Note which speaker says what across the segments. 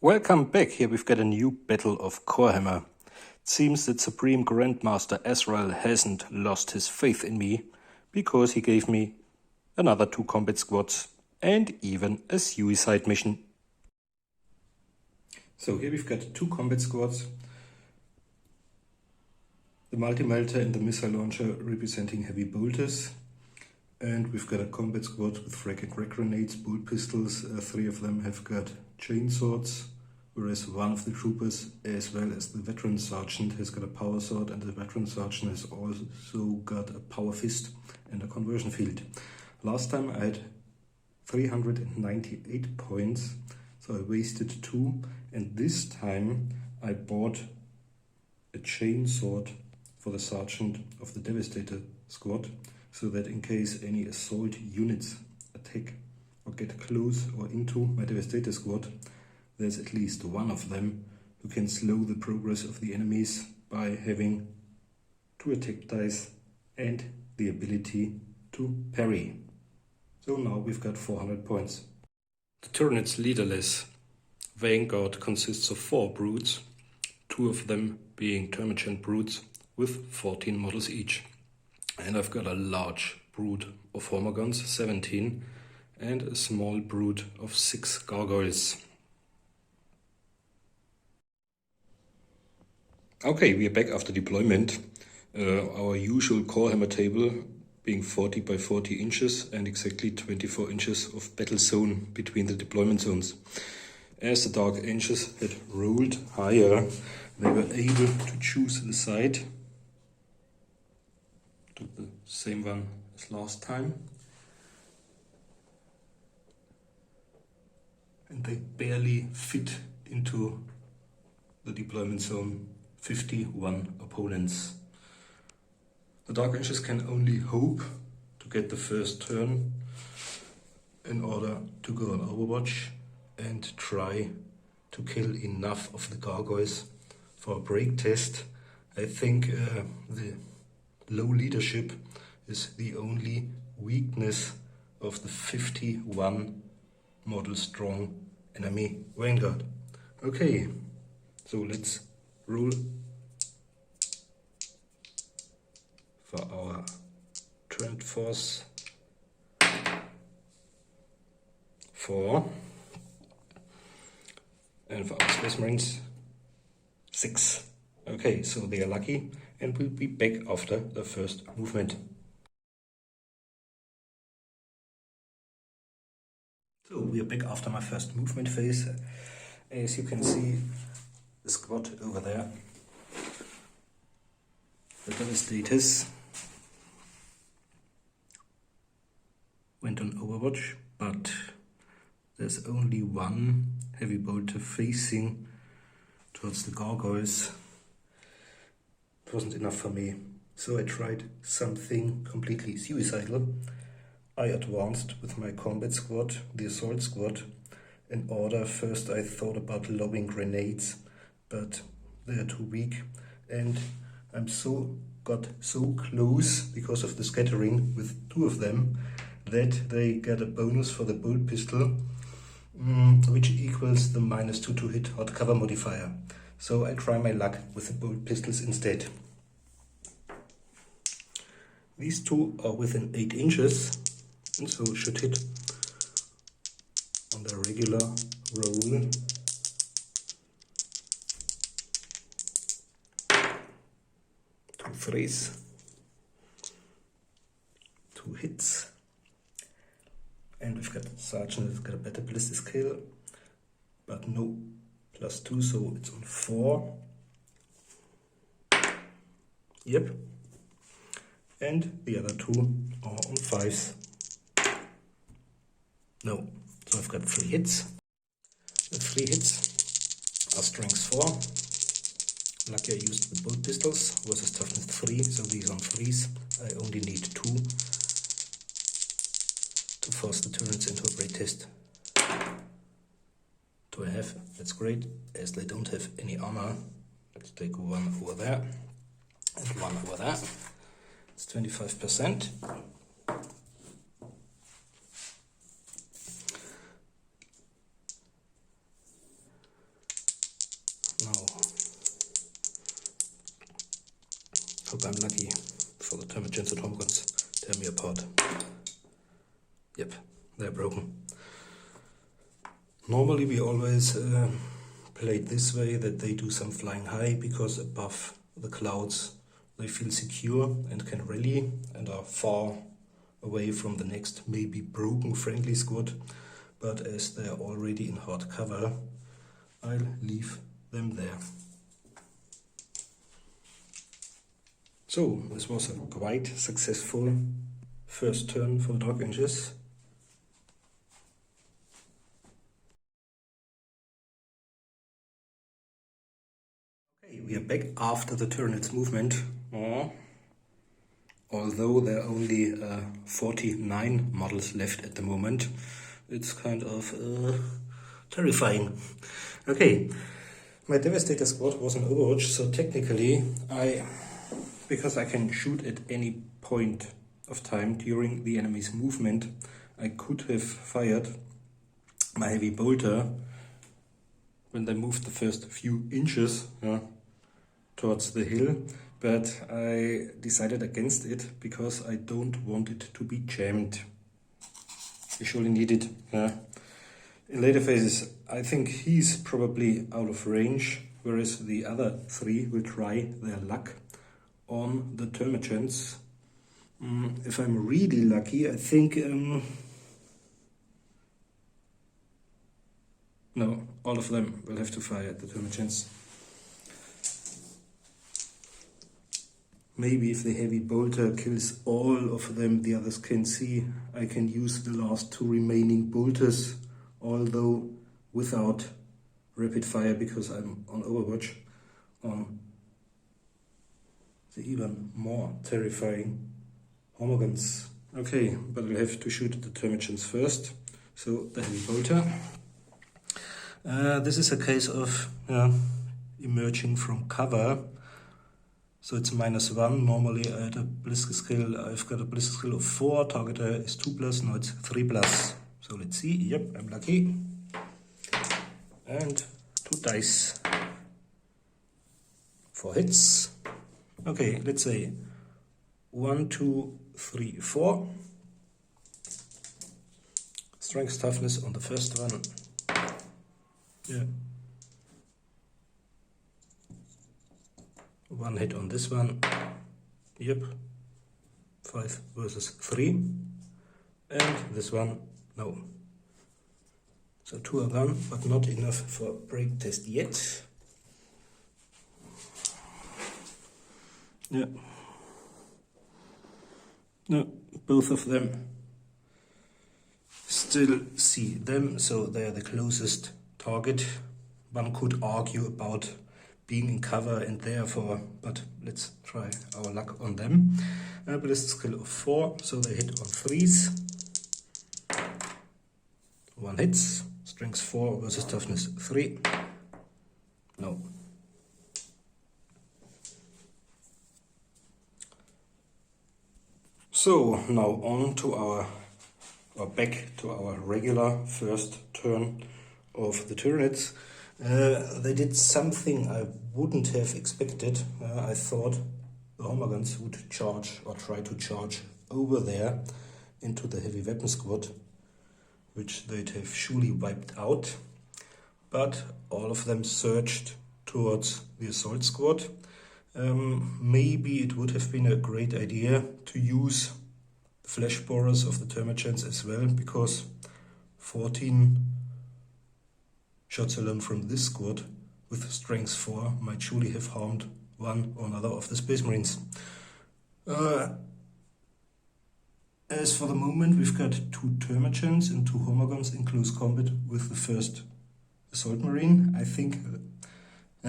Speaker 1: Welcome back. Here we've got a new battle of Warhammer. It seems that Supreme Grandmaster Azrael hasn't lost his faith in me, because he gave me another 2 combat squads and even a suicide mission. So here we've got 2 combat squads. The multi-melter and the missile launcher representing heavy bolters. And we've got a combat squad with frag and crack grenades, bolt pistols. 3 of them have got chainswords, whereas one of the troopers, as well as the veteran sergeant, has got a power sword, and the veteran sergeant has also got a power fist and a conversion field. Last time I had 398 points, so I wasted 2, and this time I bought a chainsword for the sergeant of the Devastator squad, so that in case any assault units attack or get close or into my Devastator squad, there's at least one of them who can slow the progress of the enemies by having 2 attack dice and the ability to parry. So now we've got 400 points. The Tyranids leaderless vanguard consists of 4 brutes, 2 of them being termagant brutes with 14 models each. And I've got a large brood of hormagons, 17, and a small brood of 6 gargoyles. Okay, we are back after deployment. Our usual Warhammer table being 40 by 40 inches and exactly 24 inches of battle zone between the deployment zones. As the Dark Angels had rolled higher, they were able to choose the side. Took the same one as last time. And they barely fit into the deployment zone. 51 opponents. The Dark Angels can only hope to get the first turn in order to go on Overwatch and try to kill enough of the gargoyles for a break test. I think the low leadership is the only weakness of the 51 model strong enemy vanguard. Okay, so let's roll for our Trend Force 4 and for our Space Marines 6. Okay, so they are lucky and we'll be back after the first movement. So we are back after my first movement phase. As you can see, the squad over there, the Devastators, went on Overwatch, but there's only one heavy bolter facing towards the gargoyles. It wasn't enough for me, so I tried something completely suicidal. I advanced with my combat squad, the assault squad. In order, first I thought about lobbing grenades, but they are too weak, and I'm got so close because of the scattering with 2 of them that they get a bonus for the bolt pistol, which equals the -2 to hit hot cover modifier. So I try my luck with the bolt pistols instead. These 2 are within 8 inches and so should hit on the regular roll. 2 threes, 2 hits, and we've got Sergeant that's got a better ballistic scale, but no +2, so it's on 4. Yep, and the other 2 are on 5s. No, so I've got 3 hits. The 3 hits are strength 4. Lucky I used the bolt pistols versus toughness 3, so these are on 3s. I only need 2 to force the turrets into a break test. Do I have? That's great, as they don't have any armor. Let's take 1 over there and 1 over there. It's 25%. Hope I'm lucky for the Termagants and Hormiguns. Tear me apart. Yep, they're broken. Normally we always play it this way, that they do some flying high, because above the clouds they feel secure and can rally and are far away from the next maybe broken friendly squad. But as they are already in hard cover, I'll leave them there. So this was a quite successful first turn for the Dark Angels. Okay, we are back after the Tyranids movement. Although there are only 49 models left at the moment, it's kind of terrifying. Okay, my Devastator squad was an Overwatch, so technically because I can shoot at any point of time during the enemy's movement, I could have fired my heavy bolter when they moved the first few inches towards the hill, but I decided against it because I don't want it to be jammed. You surely need it. In later phases, I think he's probably out of range, whereas the other three will try their luck on the Termagants. If I'm really lucky, I think... no, all of them will have to fire at the Termagants. Maybe if the heavy bolter kills all of them, the others can see. I can use the last two remaining bolters, although without rapid fire, because I'm on Overwatch, on the even more terrifying Hormiguns. Okay, but we'll have to shoot the Termagants first. So the heavy bolter. This is a case of emerging from cover. So it's -1. Normally I had a ballistic skill. I've got a ballistic skill of 4. Target is 2+. Now it's 3+. So let's see. Yep, I'm lucky. And 2 dice. 4 hits. Okay, let's say 1, 2, 3, 4. Strength toughness on the first one. Yeah. 1 hit on this one. Yep. 5 versus 3. And this one, no. So 2 are gone, but not enough for break test yet. Yeah. No, both of them still see them, so they are the closest target. One could argue about being in cover and therefore, but let's try our luck on them. Ballistic skill of 4, so they hit on 3s. 1 hits. Strength 4 versus toughness 3. No. So now on to back to our regular first turn of the Tyranids. They did something I wouldn't have expected. I thought the Hormiguns would charge or try to charge over there into the heavy weapon squad, which they'd have surely wiped out. But all of them surged towards the assault squad. Maybe it would have been a great idea to use the flesh borers of the Termagants as well, because 14 shots alone from this squad with strength 4 might surely have harmed one or another of the Space Marines. As for the moment, we've got 2 Termagants and 2 Hormiguns in close combat with the first Assault Marine. I think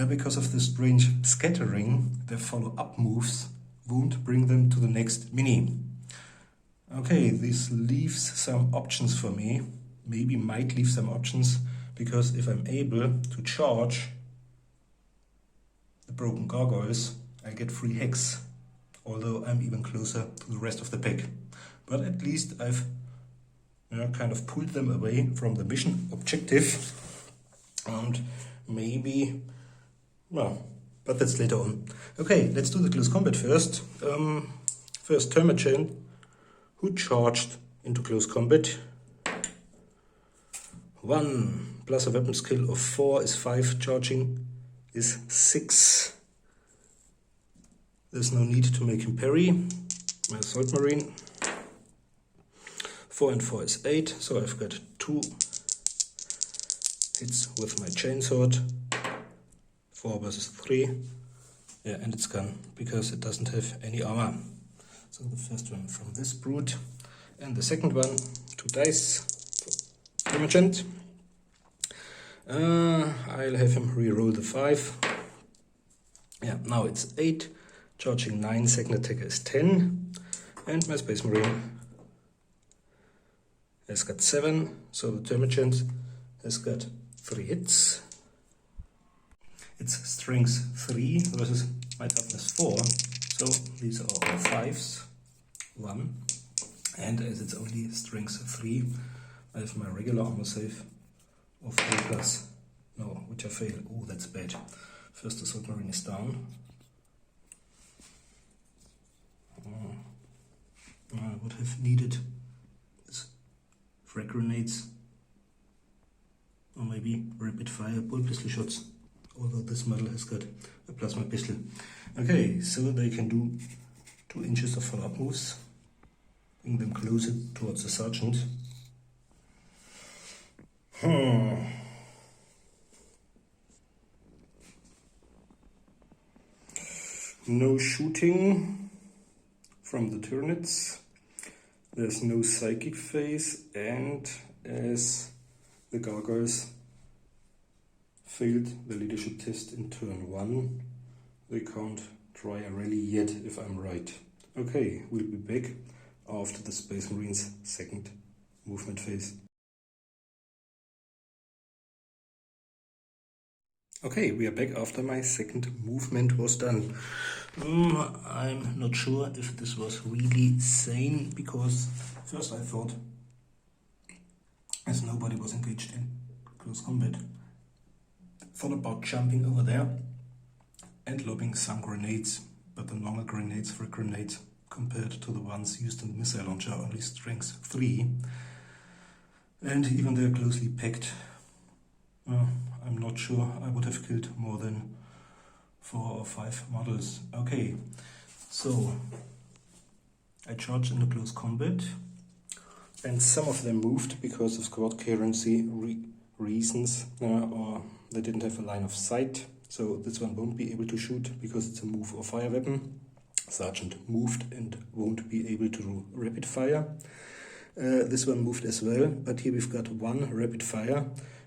Speaker 1: because of the strange scattering, their follow-up moves won't bring them to the next mini. Okay, this leaves some options for me. Maybe might leave some options, because if I'm able to charge the broken gargoyles, I get free hex, although I'm even closer to the rest of the pack. But at least I've kind of pulled them away from the mission objective, and maybe, well, but that's later on. Okay, let's do the close combat first. First Termagant, who charged into close combat. 1 plus a weapon skill of 4 is 5, charging is 6. There's no need to make him parry. My Assault Marine. 4 and 4 is 8, so I've got 2 hits with my chainsword. 4 versus 3. Yeah, and it's gone, because it doesn't have any armor. So the first one from this brute. And the second one, 2 dice. Termagant. I'll have him re-roll the 5. Yeah, now it's 8. Charging 9, second attacker is 10. And my Space Marine has got 7, so the Termagant has got 3 hits. It's strength 3 versus my toughness 4, so these are all 5s. 1. And as it's only strength 3, I have my regular armor save of 3 plus. No, which I fail. Oh, that's bad. First Assault Marine is down. I would have needed frag grenades, or maybe rapid fire bullet pistol shots, although this model has got a plasma pistol. Okay, so they can do 2 inches of follow-up moves, bring them closer towards the sergeant. No shooting from the Tyranids. There's no psychic phase, and as the gargoyles failed the leadership test in turn 1, they can't try a rally yet, if I'm right. Okay, we'll be back after the Space Marines' second movement phase. Okay, we are back after my second movement was done. I'm not sure if this was really sane, because first I thought, as nobody was engaged in close combat, thought about jumping over there and lobbing some grenades, but the normal grenades for grenades compared to the ones used in the missile launcher are only strength 3, and even they're closely packed. I'm not sure I would have killed more than 4 or 5 models. Okay, so I charged into close combat, and some of them moved because of squad currency reasons, or they didn't have a line of sight. So this one won't be able to shoot because it's a move or fire weapon. Sergeant moved and won't be able to do rapid fire. This one moved as well, but here we've got 1 rapid fire,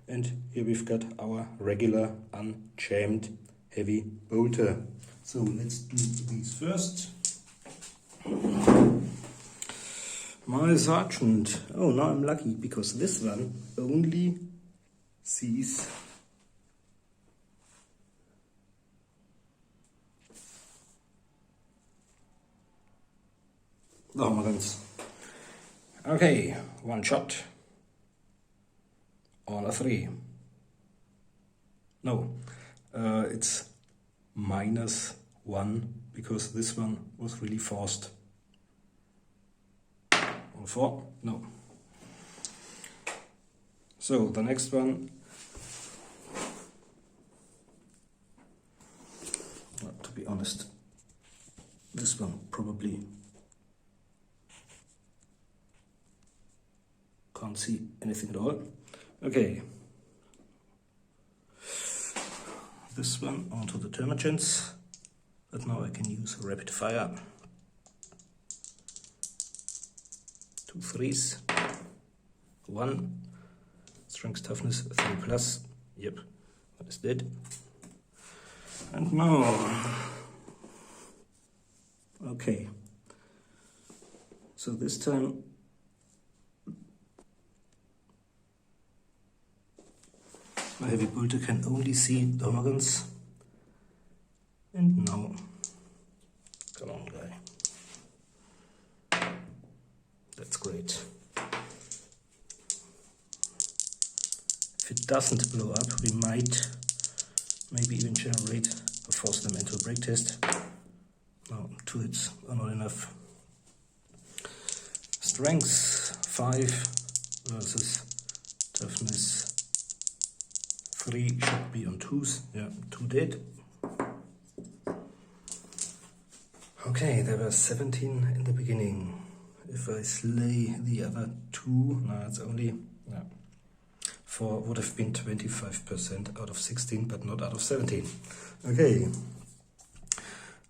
Speaker 1: and here we've got our regular unchammed heavy bolter. So let's do these first. My sergeant. Oh, now I'm lucky, because this one only sees the Hommerans. Okay, 1 shot on a 3. No, it's -1 because this one was really fast. On 4, no. So the next one, well, to be honest, this one probably can't see anything at all. Okay, this one onto the Termagants, but now I can use rapid fire. 2 3s, 1, strength toughness 3 plus, yep, that is dead. And now, okay, so this time my heavy bolter can only see the Hommerans. And now, come on guy, that's great. If it doesn't blow up, we might maybe even generate a force them into a break test. No, 2 hits are not enough. Strength 5 versus toughness 3 should be on 2s. Yeah, 2 dead. Okay, there were 17 in the beginning. If I slay the other 2, no, it's only 4, would have been 25% out of 16, but not out of 17. Okay.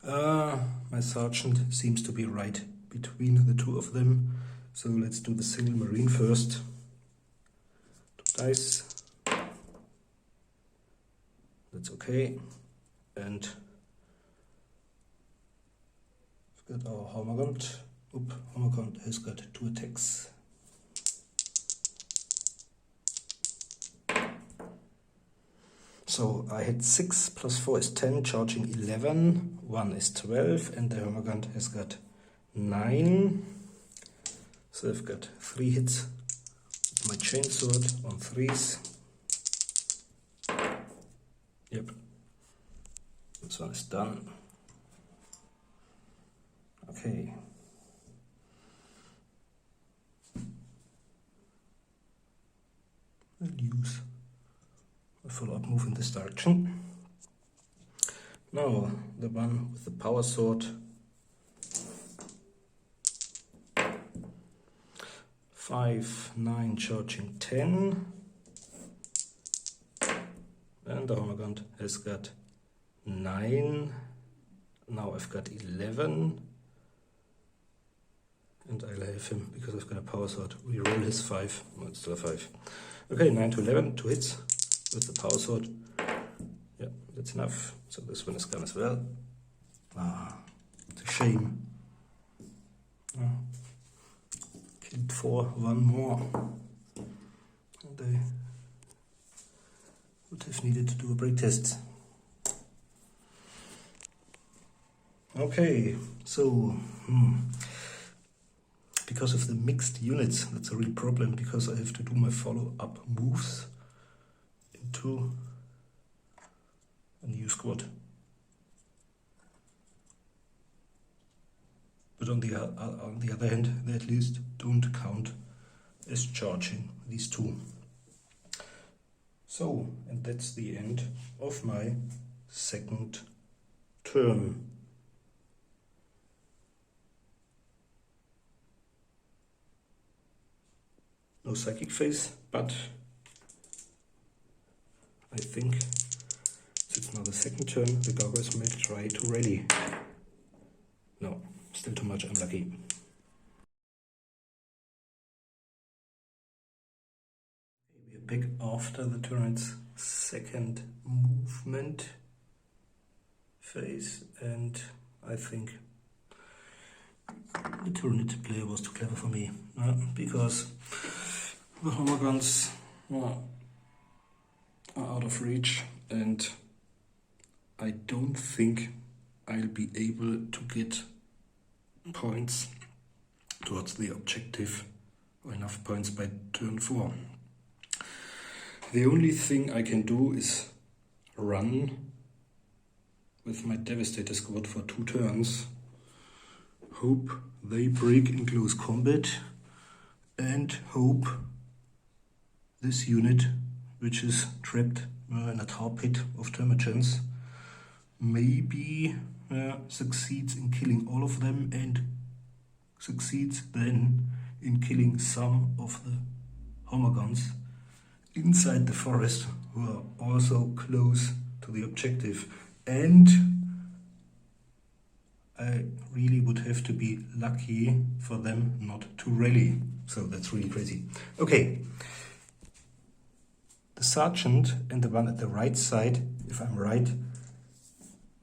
Speaker 1: My sergeant seems to be right between the 2 of them. So let's do the single marine first. 2 dice. That's okay. And we've got our Hormagant. Hormagant has got 2 attacks. So I hit 6 plus 4 is 10, charging 11, 1 is 12, and the Hormagant has got 9. So I've got 3 hits with my chainsword on 3s. Yep, this one is done. Okay. I'll use a follow-up move in this direction. Now the one with the power sword. 5, 9, charging 10. And the Hormagant has got 9. Now I've got 11. And I'll have him, because I've got a power sword, reroll his 5. No, it's still a 5. Okay, 9 to 11, 2 hits with the power sword. Yeah, that's enough. So this one is gone as well. It's a shame. Killed 4, 1 more. And I would have needed to do a break test. Okay, so because of the mixed units, that's a real problem, because I have to do my follow-up moves into a new squad. But on the other hand, they at least don't count as charging, these 2. So, and that's the end of my second turn. No psychic phase, but I think it's now the second turn, the gargoyles may try to rally. No, still too much, I'm lucky. We are back after the Tyranids' second movement phase, and I think the Tyranid player was too clever for me, because the Hormagants are out of reach, and I don't think I'll be able to get points towards the objective, or enough points by turn 4. The only thing I can do is run with my Devastator squad for 2 turns, hope they break in close combat, and hope this unit, which is trapped in a tar pit of termagants, maybe succeeds in killing all of them, and succeeds then in killing some of the Hormagants inside the forest, who are also close to the objective. And I really would have to be lucky for them not to rally. So that's really crazy. Okay. The sergeant and the one at the right side, if I'm right,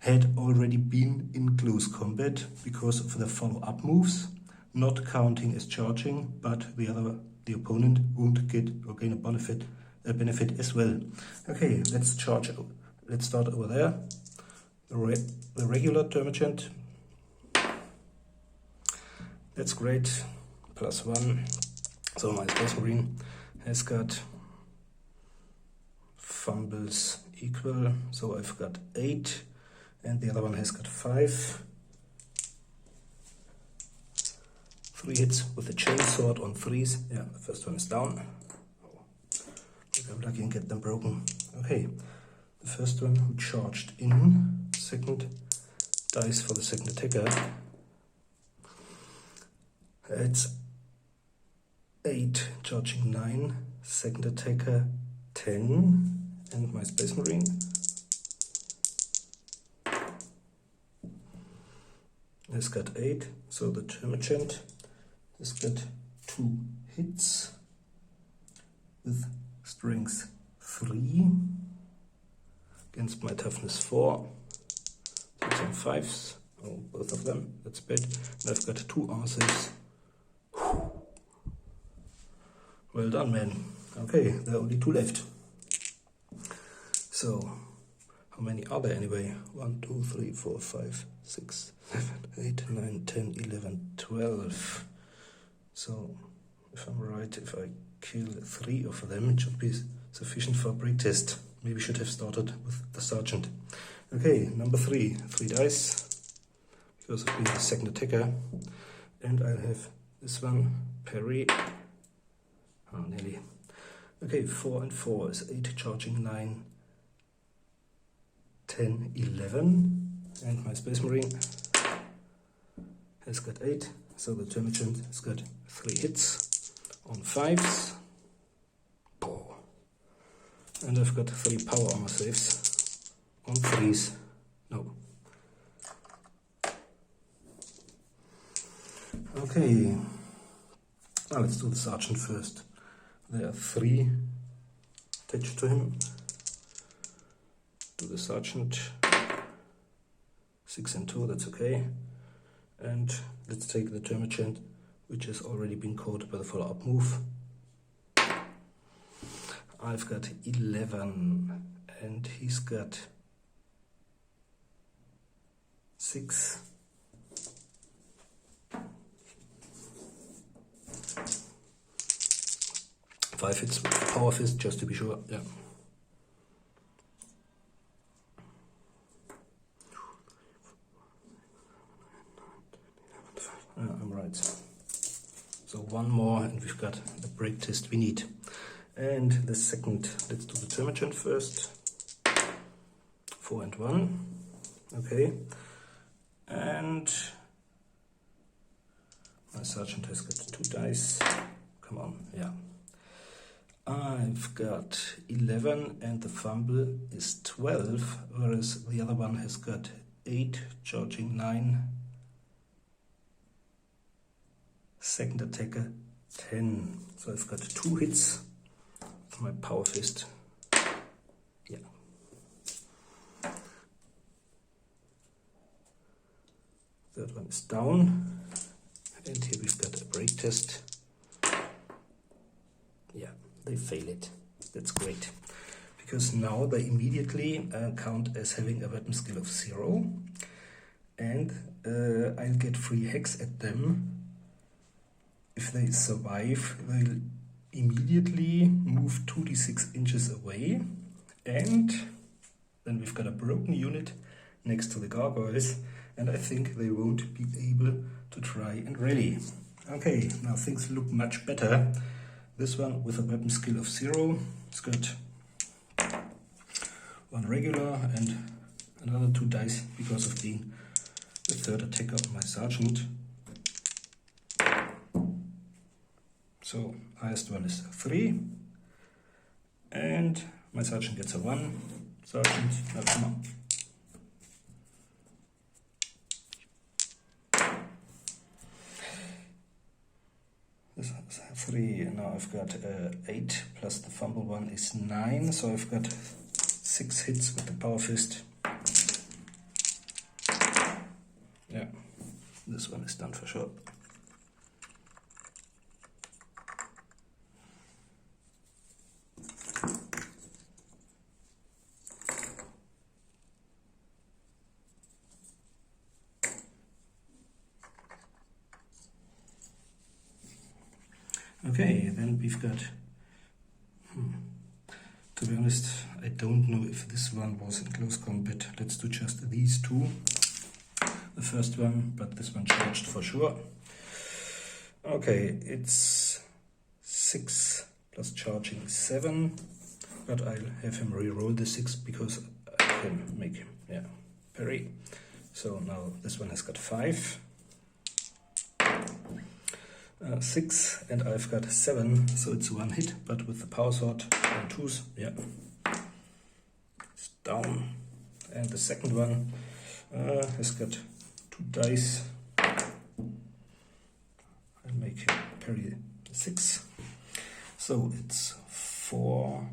Speaker 1: had already been in close combat because of the follow-up moves, not counting as charging, but the opponent won't get or gain a benefit as well. Okay, let's charge. Let's start over there. The regular termagant. That's great. +1. So my Space Marine has got fumbles equal. So I've got 8. and the other one has got 5. 3 hits with the chainsword on 3s. Yeah, the first one is down. If I'm lucky and get them broken. Okay, the first one who charged in, second dice for the second attacker. It's 8 charging 9, second attacker 10, and my Space Marine. Has got 8, so the Termagant has got 2 hits with strength 3 against my toughness 4. So some 5s, oh, both of them, that's bad. And I've got 2 R's. Well done, man. Okay, there are only 2 left. So, how many are there anyway? 1, 2, 3, 4, 5, 6, 7, 8, 9, 10, 11, 12. So, if I'm right, if I kill 3 of them, it should be sufficient for a break test. Maybe should have started with the Sergeant. Okay, number 3. 3 dice, because of being the second attacker. And I'll have this one, parry. Oh, nearly. Okay, 4 and 4 is 8 charging 9, 10, 11. And my Space Marine has got 8. So the Termagant has got 3 hits on 5s. Oh. And I've got 3 power armor saves on 3s. No. Okay. Now let's do the Sergeant first. There are 3 attached to him. Do the Sergeant. 6 and 2, that's okay. And let's take the Termagant, which has already been caught by the follow-up move. I've got 11, and he's got 6. Five hits with the Power Fist, just to be sure. Yeah. I'm right. So 1 more, and we've got the break test we need. And the second, let's do the Termagant first. 4 and 1. Okay. And my Sergeant has got 2 dice. Come on, yeah. I've got 11 and the fumble is 12, whereas the other one has got 8, charging 9, second attacker 10. So I've got 2 hits with my Power Fist. Yeah. Third one is down. And here we've got a break test. Yeah. They fail it. That's great. Because now they immediately count as having a weapon skill of 0. And I'll get free hacks at them. If they survive, they'll immediately move 2d6 inches away. And then we've got a broken unit next to the gargoyles. And I think they won't be able to try and rally. Okay, now things look much better. This one with a weapon skill of 0. It's got 1 regular and another 2 dice because of being the third attacker on my Sergeant. So highest one is 3. And my Sergeant gets a 1. Sergeant, now come on. This is 3, now I've got 8 plus the fumble one is 9, so I've got 6 hits with the Power Fist. Yeah, this one is done for sure. Okay, then we've got To be honest, I don't know if this one was in close combat. Let's do just these two. The first one, but this one charged for sure. Okay, it's 6 plus charging 7, but I'll have him re-roll the 6 because I can make him, parry. So now this one has got 5. 6, and I've got 7, so it's 1 hit, but with the power sword and 2s, it's down. And the second one has got 2 dice. I'll make him parry 6. So it's 4,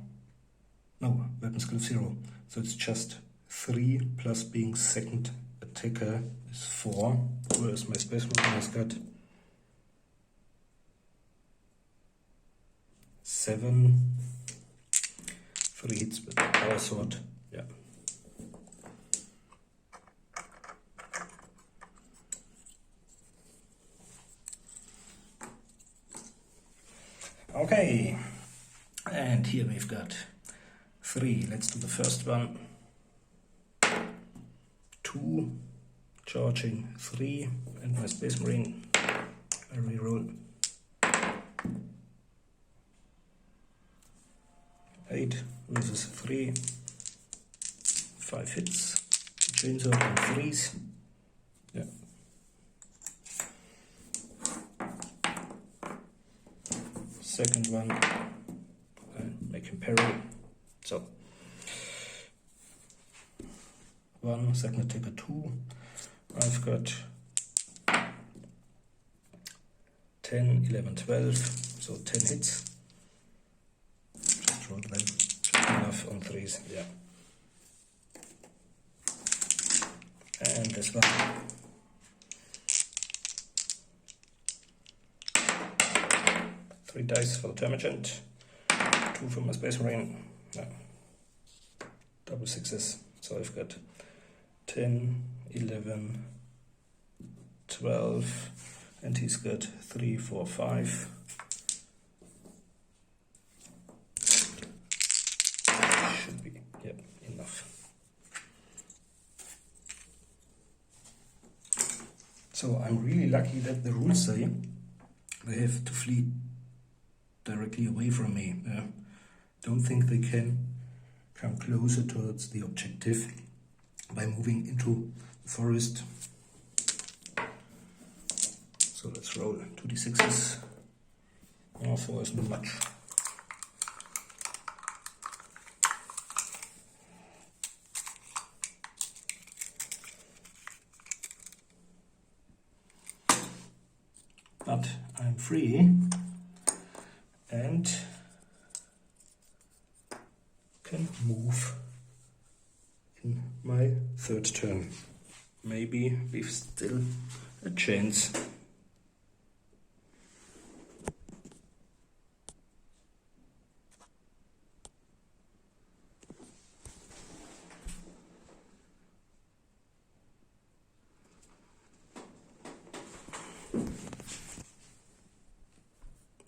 Speaker 1: no, weapon skill of 0. So it's just 3 plus being second attacker is 4, whereas my space marine has got 7, 3 hits with the power sword, Okay, and here we've got 3. Let's do the first one. 2, charging 3, and my Space Marine. I reroll. 8 versus 3. 5 hits. Chainsaw and 3s. Second one, I make him parry. So 1, second attacker 2. I've got 10, 11, 12, so 10 hits. Just roll them, just enough on 3s, And this one. 3 dice for the Termagant, 2 for my Space Marine, double 6s, so I've got 10, 11, 12, and he's got 3, 4, 5. Should be, enough. So I'm really lucky that the rules say they have to flee directly away from me. Don't think they can come closer towards the objective by moving into the forest. So let's roll 2d6s. 4 isn't much. But I'm free and can move in my third turn. Maybe we've still a chance.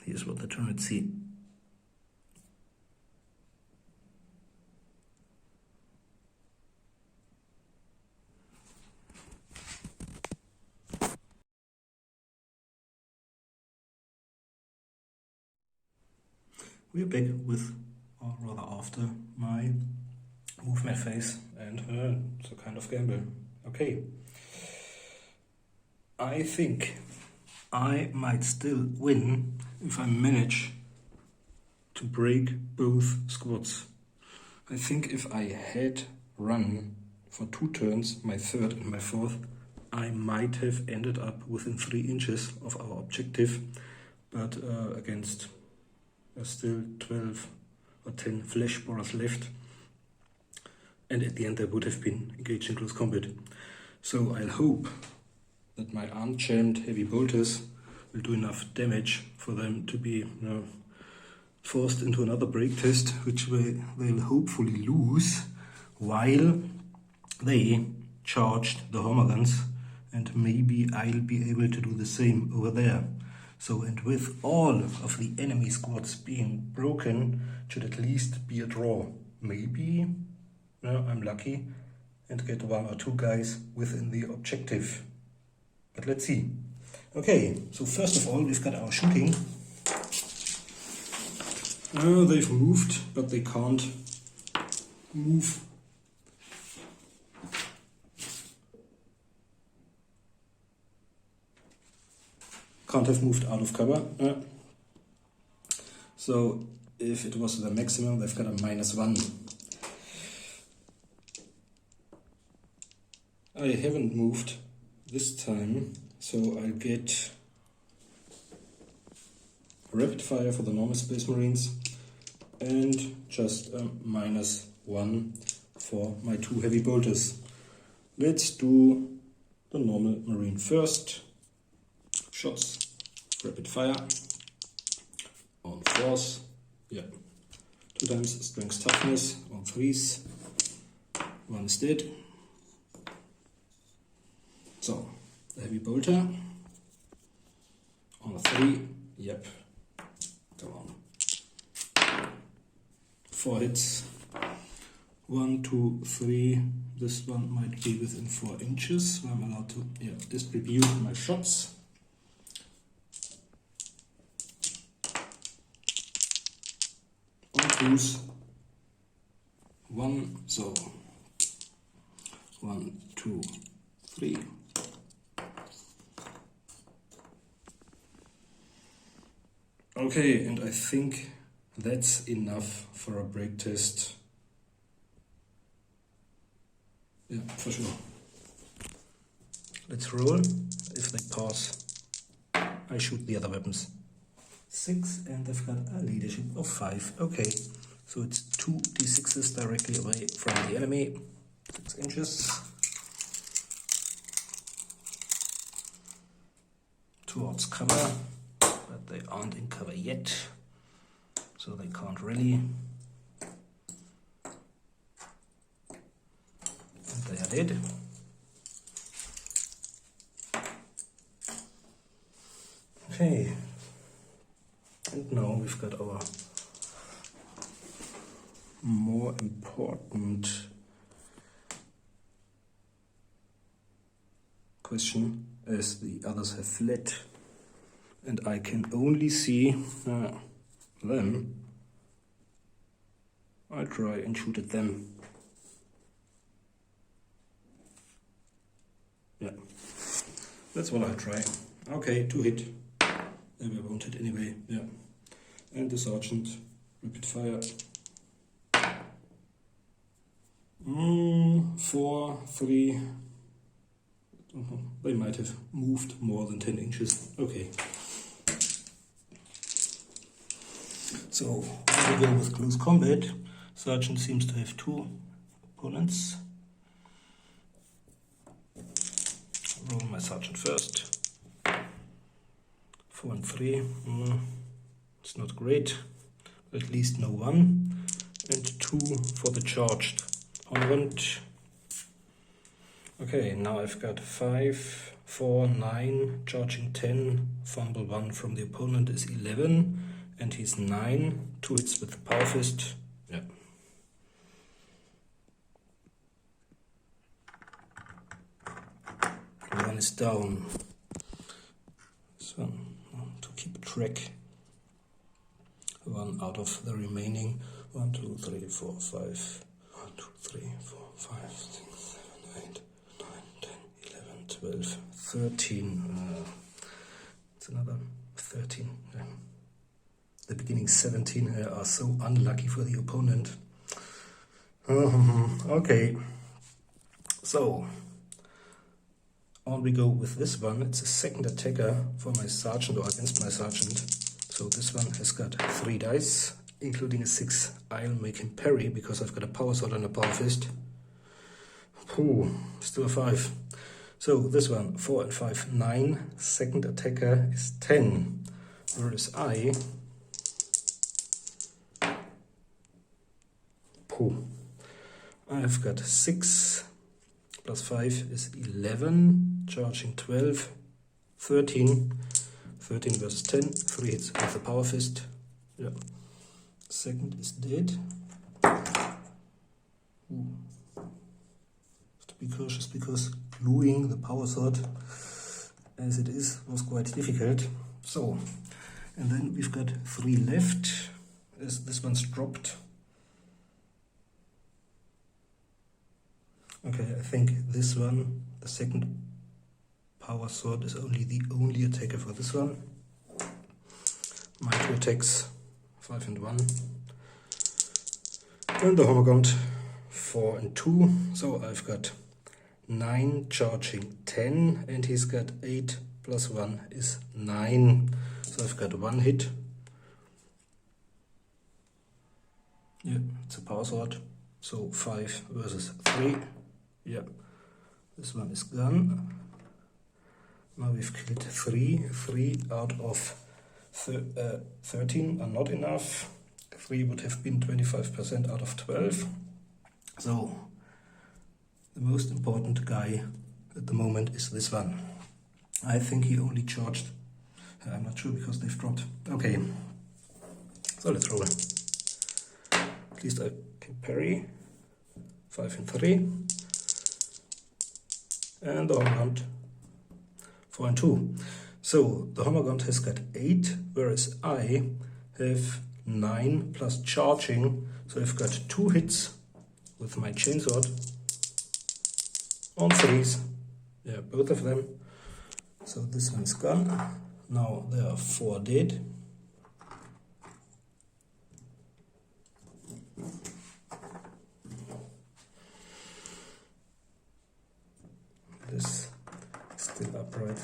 Speaker 1: Here's what the Tyranids see. We're back with, or rather after, my movement phase, and it's a kind of gamble. Okay. I think I might still win if I manage to break both squads. I think if I had run for 2 turns, my third and my fourth, I might have ended up within 3 inches of our objective, but against still 12 or 10 flesh borers left, and at the end I would have been engaged in close combat. So I'll hope that my arm-jammed heavy bolters will do enough damage for them to be forced into another break test, which they'll hopefully lose, while they charged the Homer guns, and maybe I'll be able to do the same over there. So, and with all of the enemy squads being broken, it should at least be a draw. Maybe I'm lucky and get 1 or 2 guys within the objective. But let's see. Okay, so first of all, we've got our shooting. They've moved, but they can't move. Can't have moved out of cover. So if it was the maximum, they've got a -1. I haven't moved this time, so I'll get rapid fire for the normal Space Marines and just a -1 for my 2 heavy bolters. Let's do the normal Marine first. Shots, rapid fire, on 4s, yeah, 2 times strength toughness, on 3s, 1 is dead. So, the heavy bolter, on a 3, yep, come on, 4 hits, 1, 2, 3, this one might be within 4 inches, so I'm allowed to distribute my shots. Choose 1, so 1, 2, 3. Okay, and I think that's enough for a break test. Yeah, for sure. Let's roll. If they pass, I shoot the other weapons. 6, and they've got a leadership of 5. Okay, so it's 2 d6s directly away from the enemy. 6 inches. Towards cover, but they aren't in cover yet, so they can't really. And they are dead. Okay. And now we've got our more important question, as the others have fled and I can only see them. I'll try and shoot at them. Yeah, that's what I'll try. Okay, 2 hit. Maybe I won't hit anyway, yeah. And the sergeant, rapid fire. 4, 3. They might have moved more than 10 inches. Okay. So, we go with close combat. Sergeant seems to have 2 opponents. Roll my sergeant first. 4 and 3. It's not great. At least no 1. And 2 for the charged. Onward. Okay, now I've got 5, 4, 9, charging 10, fumble 1 from the opponent is 11, and he's 9, 2 hits with the power fist. Yeah. One is down. So, to keep track, 1 out of the remaining 1, 2, 3, 4, 5, 1, 2, 3, 4, 5, 6, 7, 8, 9, 10, 11, 12, 13. It's another 13. The beginning 17 are so unlucky for the opponent. Okay, so on we go with this one. It's a second attacker for my sergeant, or against my sergeant. So this one has got 3 dice, including a 6. I'll make him parry because I've got a power sword and a power fist. Ooh, still a 5. So this one, 4 and 5, 9. Second attacker is 10. Whereas I've got 6 plus 5 is 11, charging 12, 13, 13 versus 10, 3 hits with the power fist. Yeah. Second is dead. Ooh. Have to be cautious because gluing the power sword as it is was quite difficult. So, and then we've got 3 left, as this one's dropped. Okay, I think this one, the second power sword, is the only attacker for this one. My 2 attacks, 5 and 1. And the Hormagaunt, 4 and 2. So I've got 9 charging 10, and he's got 8 plus 1 is 9. So I've got 1 hit. Yeah, it's a power sword. So 5 versus 3. Yeah, this one is gone. Now we've killed 3. 3 out of 13 are not enough. 3 would have been 25% out of 12. So the most important guy at the moment is this one. I think he only charged. I'm not sure because they've dropped. Okay, so let's roll. At least I can parry. 5 and 3. And the Hormagaunt, 4 and 2. So the Hormagaunt has got 8, whereas I have 9 plus charging. So I've got 2 hits with my chainsword on 3s. Yeah, both of them. So this one's gone. Now there are 4 dead. This is still upright.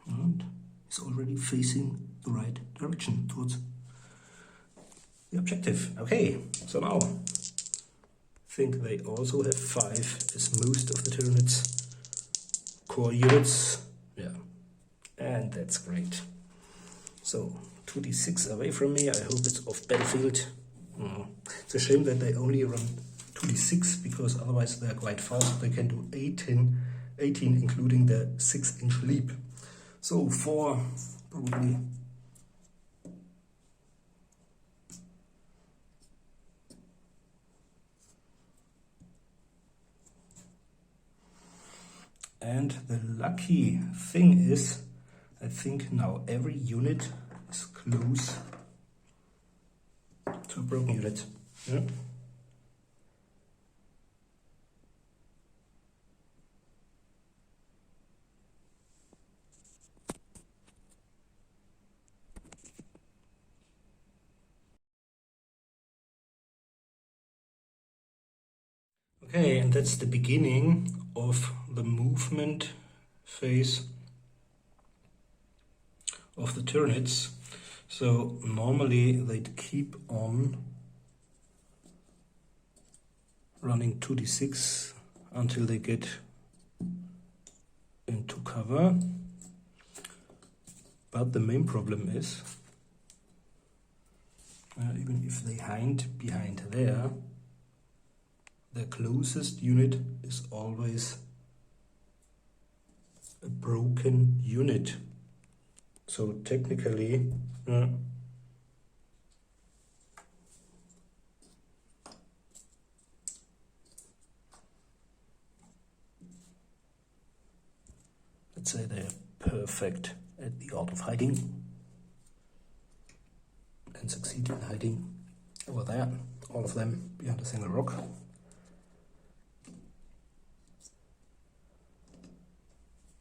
Speaker 1: And it's already facing the right direction towards the objective. Okay, so now I think they also have 5 as most of the Tyranids core units. Yeah, and that's great. So 2d6 away from me. I hope it's off battlefield. It's a shame that they only run 2d6 because otherwise they're quite fast. They can do 18 including the 6-inch leap. So 4 probably. And the lucky thing is, I think now every unit is close to a broken unit. Yeah. Okay, and that's the beginning of the movement phase of the Tyranids. So normally they'd keep on running 2d6 until they get into cover. But the main problem is, even if they hide behind there, the closest unit is always a broken unit. So technically, let's say they're perfect at the art of hiding and succeed in hiding over there, all of them behind a single rock.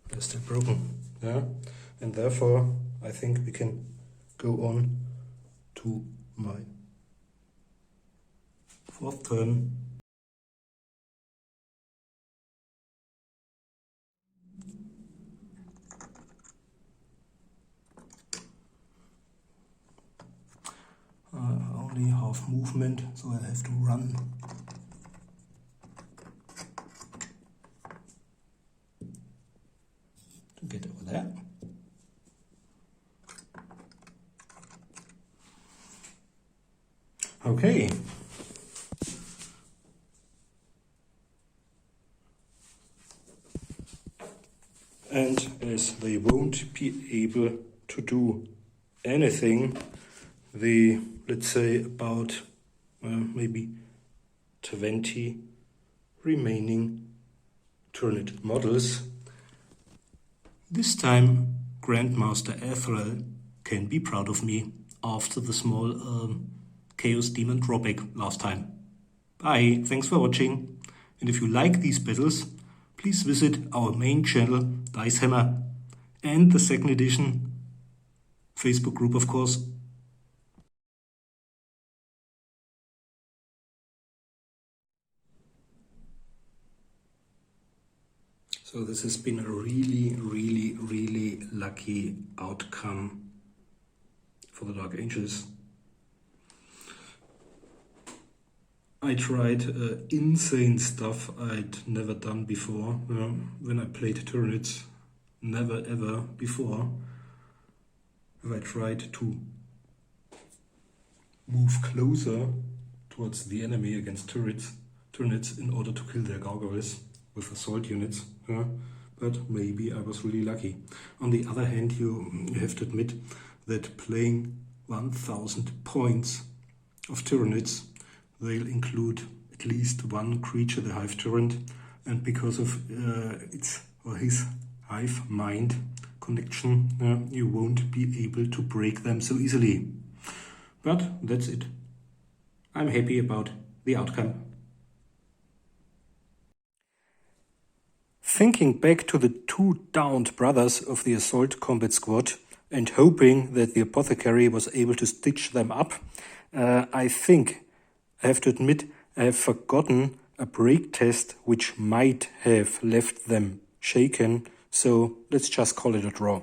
Speaker 1: They're still broken, yeah, and therefore I think we can go on to my 4th turn. Only half movement, so I have to run. To get over there. Okay. And as they won't be able to do anything, the, let's say, about maybe 20 remaining Tyranid models, this time Grandmaster Ethrel can be proud of me after the small Chaos Demon drawback last time. Bye, thanks for watching, and if you like these battles, please visit our main channel, Dice Hammer, and the second edition Facebook group, of course. So this has been a really lucky outcome for the Dark Angels. I tried insane stuff I'd never done before when I played Tyranids. Never ever before have I tried to move closer towards the enemy against Tyranids in order to kill their gargoyles with assault units, but maybe I was really lucky. On the other hand, you have to admit that playing 1000 points of Tyranids, they'll include at least one creature, the Hive Tyrant, and because of his Hive Mind connection, you won't be able to break them so easily. But that's it. I'm happy about the outcome. Thinking back to the two downed brothers of the Assault Combat Squad and hoping that the Apothecary was able to stitch them up, I think I have to admit I have forgotten a break test which might have left them shaken, so let's just call it a draw.